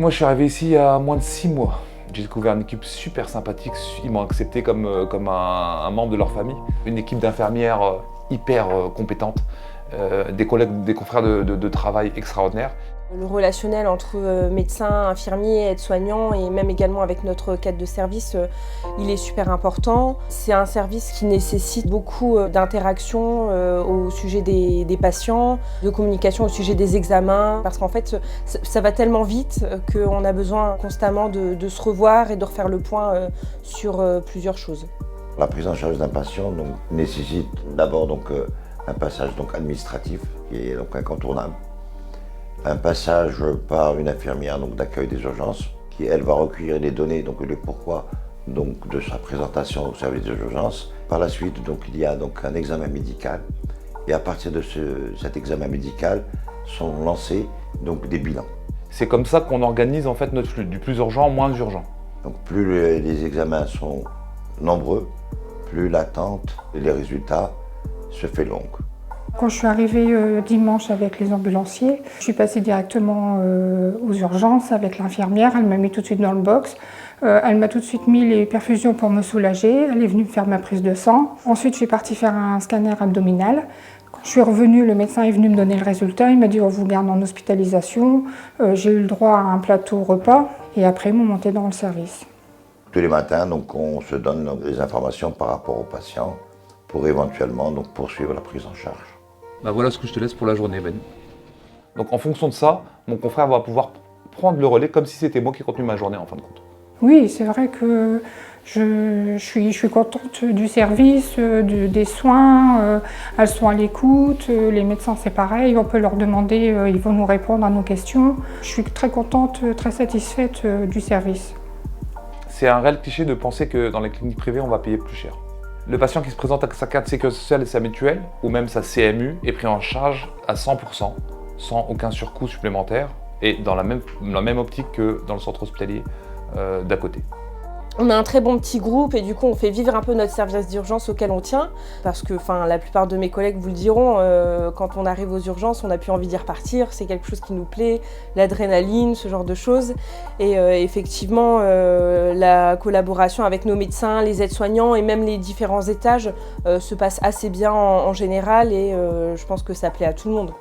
Moi, je suis arrivé ici il y a moins de 6 mois. J'ai découvert une équipe super sympathique. Ils m'ont accepté comme un membre de leur famille. Une équipe d'infirmières hyper compétentes, des collègues, des confrères de travail extraordinaires. Le relationnel entre médecins, infirmiers, aides-soignants et même également avec notre cadre de service, il est super important. C'est un service qui nécessite beaucoup d'interaction au sujet des patients, de communication au sujet des examens, parce qu'en fait, ça va tellement vite qu'on a besoin constamment de se revoir et de refaire le point sur plusieurs choses. La prise en charge d'un patient nécessite d'abord un passage administratif qui est incontournable. Un passage par une infirmière d'accueil des urgences qui, elle, va recueillir les données, le pourquoi de sa présentation au service des urgences. Par la suite, il y a un examen médical et à partir de cet examen médical sont lancés des bilans. C'est comme ça qu'on organise en fait notre flux, du plus urgent au moins urgent. Plus les examens sont nombreux, plus l'attente et les résultats se fait longue. Quand je suis arrivée dimanche avec les ambulanciers, je suis passée directement aux urgences avec l'infirmière. Elle m'a mis tout de suite dans le box. Elle m'a tout de suite mis les perfusions pour me soulager. Elle est venue me faire ma prise de sang. Ensuite, je suis partie faire un scanner abdominal. Quand je suis revenue, le médecin est venu me donner le résultat. Il m'a dit « on vous garde en hospitalisation ». J'ai eu le droit à un plateau repas et après, ils m'ont monté dans le service. Tous les matins, on se donne les informations par rapport aux patients pour éventuellement poursuivre la prise en charge. Voilà ce que je te laisse pour la journée, Ben. En fonction de ça, mon confrère va pouvoir prendre le relais comme si c'était moi qui ai contenu ma journée en fin de compte. Oui, c'est vrai que je suis contente du service, des soins. Elles sont à l'écoute. Les médecins, c'est pareil. On peut leur demander, ils vont nous répondre à nos questions. Je suis très contente, très satisfaite du service. C'est un réel cliché de penser que dans les cliniques privées, on va payer plus cher. Le patient qui se présente avec sa carte de sécurité sociale et sa mutuelle, ou même sa CMU, est pris en charge à 100%, sans aucun surcoût supplémentaire, et dans la même optique que dans le centre hospitalier d'à côté. On a un très bon petit groupe et du coup on fait vivre un peu notre service d'urgence auquel on tient parce que la plupart de mes collègues vous le diront, quand on arrive aux urgences on n'a plus envie d'y repartir, c'est quelque chose qui nous plaît, l'adrénaline, ce genre de choses et effectivement la collaboration avec nos médecins, les aides-soignants et même les différents étages se passe assez bien en général et je pense que ça plaît à tout le monde.